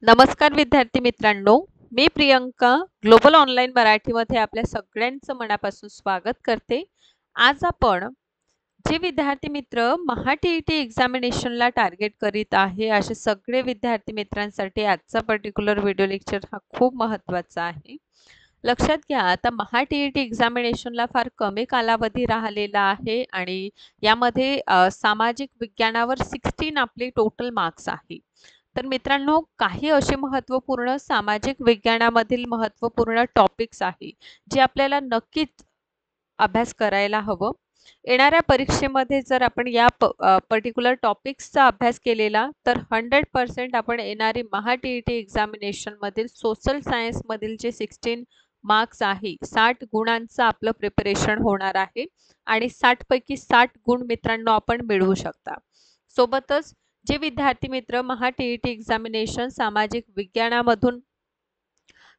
नमस्कार विद्यार्थी मित्रांनो, मी प्रियंका ग्लोबल ऑनलाईन मराठीमध्ये आपल्या सगळ्यांचं मनापासून स्वागत करते. आज आपण जे विद्यार्थी मित्र महा-टी-ई-टी एक्झामिनेशनला टार्गेट करीत आहे, असे सगळे विद्यार्थी मित्रांसाठी आजचा पर्टिक्युलर व्हिडिओ लेक्चर हा खूप महत्त्वाचा आहे. लक्षात घ्या, आता महा-टी-ई-टी एक्झामिनेशनला फार कमी कालावधी राहिलेला आहे आणि यामध्ये सामाजिक विज्ञानावर 16 आपले टोटल मार्क्स आहे. तर मित्रांनो, काही असे महत्त्वपूर्ण सामाजिक विज्ञानामधील महत्त्वपूर्ण टॉपिक्स आहे, जे आपल्याला नक्कीच अभ्यास करायला हवं. येणाऱ्या परीक्षेमध्ये जर आपण या पर्टिक्युलर टॉपिक्सचा अभ्यास केलेला, तर 100% आपण येणारी महा-टी-ई-टी एक्झामिनेशनमधील सोशल सायन्समधील जे 16 मार्क्स आहे, 60 गुणांचं आपलं प्रिपरेशन होणार आहे आणि 60 पैकी 60 गुण मित्रांनो आपण मिळवू शकता. सोबतच जे विद्यार्थी मित्र महा-टी-ई-टी एक्झामिनेशन सामाजिक विज्ञानामधून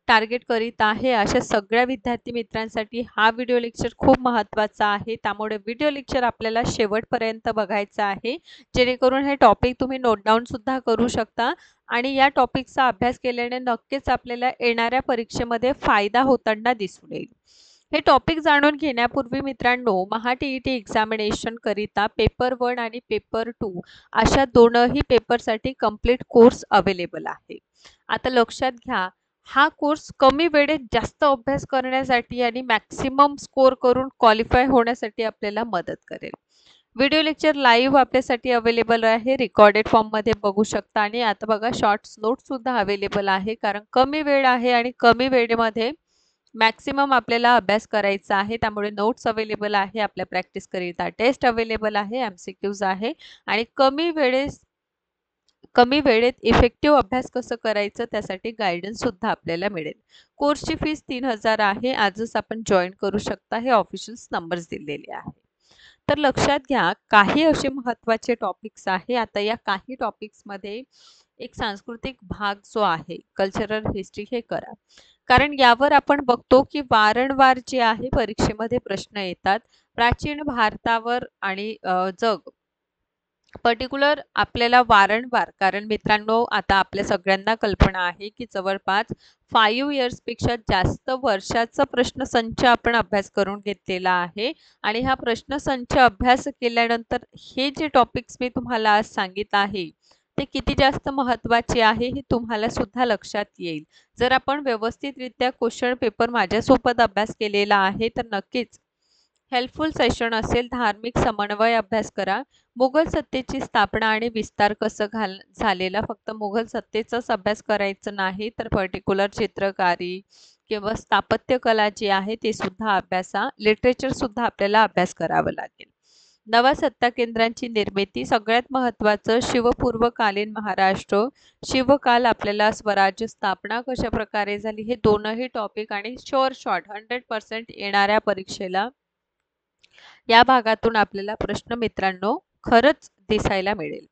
टार्गेट करीत आहे, अशा सगळ्या विद्यार्थी मित्रांसाठी हा व्हिडिओ लेक्चर खूप महत्त्वाचा आहे. त्यामुळे व्हिडिओ लेक्चर आपल्याला शेवटपर्यंत बघायचं आहे, जेणेकरून हे टॉपिक तुम्ही नोट डाऊन सुद्धा करू शकता आणि या टॉपिकचा अभ्यास केल्याने नक्कीच आपल्याला येणाऱ्या परीक्षेमध्ये फायदा होताना दिसून येईल. हे टॉपिक जाणून घेण्यापूर्वी मित्रांनो, महा-टी-ई-टी एक्झामिनेशन करिता पेपर 1 आणि पेपर 2 अशा दोनही पेपरसाठी कंप्लीट कोर्स अवेलेबल आहे. आता लक्षात घ्या, हा कोर्स कमी वेळेत जास्त अभ्यास करण्यासाठी आणि मॅक्सिमम स्कोर करून क्वालिफाय होण्यासाठी आपल्याला मदत करेल. व्हिडिओ लेक्चर लाईव्ह आपल्यासाठी अवेलेबल आहे, रेकॉर्डेड फॉर्ममध्ये बघू शकता आणि आता बघा शॉर्ट्स नोट्ससुद्धा अवेलेबल आहे, कारण कमी वेळ आहे आणि कमी वेळेमध्ये मॅक्सिमम आपल्याला अभ्यास करायचा आहे. त्यामुळे नोट्स अवेलेबल आहे, आपल्या प्रॅक्टिसकरिता टेस्ट अवेलेबल आहे, एम-सी-क्यूज आहे आणि कमी वेळेत इफेक्टिव्ह अभ्यास कसं करायचं त्यासाठी गाईडन्स सुद्धा आपल्याला मिळेल. कोर्सची फीस 3000 आहे. आजच आपण जॉईन करू शकता. हे ऑफिशियल नंबर्स दिलेले आहे. तर लक्षात घ्या, काही असे महत्त्वाचे टॉपिक्स आहे. आता या काही टॉपिक्समध्ये एक सांस्कृतिक भाग जो आहे, कल्चरल हिस्ट्री, हे करा. कारण यावर आपण बघतो की वारंवार जे आहे परीक्षेमध्ये प्रश्न येतात. प्राचीन भारतावर आणि जग पर्टिक्युलर आपल्याला वारंवार, कारण मित्रांनो आता आपल्या सगळ्यांना कल्पना आहे की जवळपास 5 इयर्सपेक्षा जास्त वर्षाचा प्रश्नसंच आपण अभ्यास करून घेतलेला आहे आणि हा प्रश्नसंच अभ्यास केल्यानंतर हे जे टॉपिक्स मी तुम्हाला आज सांगित आहे ते किती जास्त महत्त्वाचे आहे हे तुम्हाला सुद्धा लक्षात येईल. जर आपण व्यवस्थितरित्या क्वेश्चन पेपर माझ्यासोबत अभ्यास केलेला आहे तर नक्कीच हेल्पफुल सेशन असेल. धार्मिक समन्वय अभ्यास करा. मुघल सत्तेची स्थापना आणि विस्तार कसं झालेला, फक्त मुघल सत्तेचाच अभ्यास करायचं नाही, तर पर्टिक्युलर चित्रकारी किंवा स्थापत्य कला जी आहे ते सुद्धा अभ्यासा. लिटरेचर सुद्धा आपल्याला अभ्यास करावं लागेल. नवा सत्ता केंद्रांची निर्मिती, सगळ्यात महत्त्वाचं शिवपूर्वकालीन महाराष्ट्र, शिवकाल, आपल्याला स्वराज्य स्थापना कशा प्रकारे झाली, हे दोनही टॉपिक आणि शॉर्ट 100% येणाऱ्या परीक्षेला या भागातून आपल्याला प्रश्न मित्रांनो खरंच दिसायला मिळेल.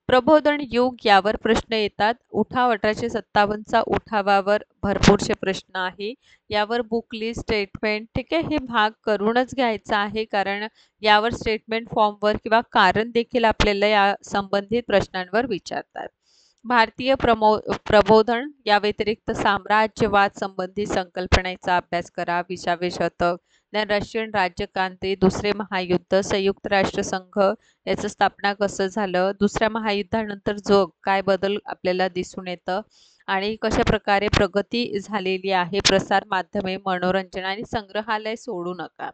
प्रबोधन युग यावर प्रश्न येतात. उठाव 1857चा उठावावर भरपूरसे प्रश्न आहे. यावर बुक लिस्ट, स्टेटमेंट, ठीक आहे, हे भाग करूनच घ्यायचा आहे, कारण यावर स्टेटमेंट फॉर्मवर किंवा कारण देखील आपल्याला या संबंधित प्रश्नांवर विचारतात. भारतीय प्रबोधन या व्यतिरिक्त साम्राज्यवाद संबंधित संकल्पनेचा अभ्यास करा. 20वे शतक, रशियन राज्यक्रांती, दुसरे महायुद्ध, संयुक्त राष्ट्रसंघ याचं स्थापना कसं झालं, दुसऱ्या महायुद्धानंतर जग काय बदल आपल्याला दिसून येतं आणि कशा प्रकारे प्रगती झालेली आहे. प्रसार माध्यमे, मनोरंजन आणि संग्रहालय सोडू नका.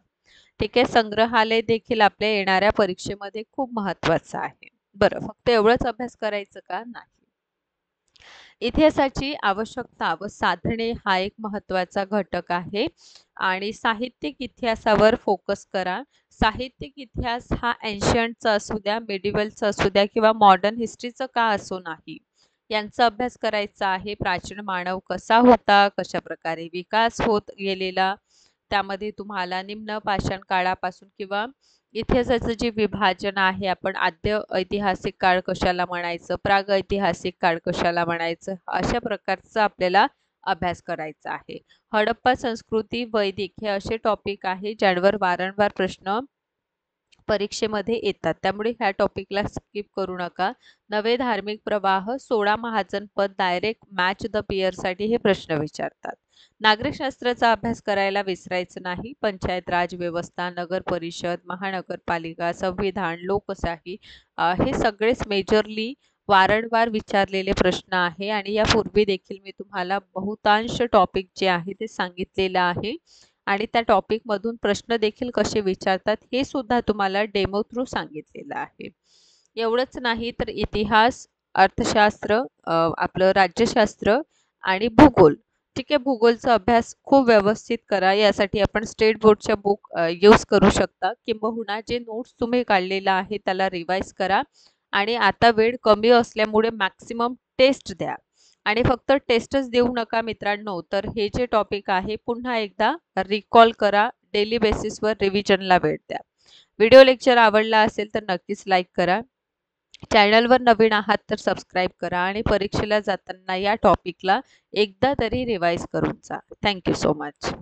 ठीक आहे, संग्रहालय देखील आपल्या येणाऱ्या परीक्षेमध्ये खूप महत्त्वाचं आहे. बरं, फक्त एवढंच अभ्यास करायचं का? नाही. इतिहासाची आवश्यकता व साधने हा एक महत्त्वाचा घटक आहे आणि साहित्यिक इतिहासावर फोकस करा. साहित्यिक इतिहास हा एन्शियंटचा असू द्या, मेडिवलचा असू द्या किंवा मॉडर्न हिस्ट्रीचं का असो नाही, यांचा अभ्यास करायचा आहे. प्राचीन मानव कसा होता, कशा प्रकारे विकास होत गेलेला, त्यामध्ये तुम्हाला निम्न पाषाण काळापासून किंवा इतिहासाचं जे विभाजन आहे, आपण आद्य ऐतिहासिक काळ कशाला म्हणायचं, प्राग ऐतिहासिक काळ कशाला म्हणायचं, अशा प्रकारचा आपल्याला अभ्यास करायचा आहे. हडप्पा संस्कृती, वैदिक हे असे टॉपिक आहे ज्यांवर वारंवार प्रश्न परीक्षेमध्ये येतात, त्यामुळे ह्या टॉपिकला स्किप करू नका. नवे धार्मिक प्रवाह, 16 महाजन पद, डायरेक्ट मॅच द पेअरसाठी हे प्रश्न विचारतात. नागरिकशास्त्राचा अभ्यास करायला विसरायचं नाही. पंचायत राज व्यवस्था, नगर परिषद, महानगरपालिका, संविधान, लोकशाही हे सगळेच मेजरली वारंवार विचारलेले प्रश्न आहे आणि यापूर्वी देखील मी तुम्हाला बहुतांश टॉपिक जे आहे ते सांगितलेलं आहे आणि त्या टॉपिकमधून प्रश्न देखील कसे विचारतात हे सुद्धा तुम्हाला डेमो थ्रू सांगितलेलं आहे. एवढंच नाही तर इतिहास, अर्थशास्त्र, आपलं राज्यशास्त्र आणि भूगोल, ठीक आहे. भूगोलचा अभ्यास खूप व्यवस्थित करा. यासाठी आपण स्टेट बोर्डच्या बुक यूज करू शकता, किंबहुना जे नोट्स तुम्ही काढलेला आहे त्याला रिवाईज करा आणि आता वेळ कमी असल्यामुळे मॅक्सिमम टेस्ट द्या आणि फक्त टेस्टच देऊ नका मित्रांनो, तर हे जे टॉपिक आहे पुन्हा एकदा रिकॉल करा. डेली बेसिसवर रिव्हिजनला वेळ द्या. व्हिडिओ लेक्चर आवडला असेल तर नक्कीच लाईक करा. चॅनलवर नवीन आहात तर सबस्क्राईब करा आणि परीक्षेला जाताना या टॉपिकला एकदा तरी रिवाईज करून जा. Thank you so much.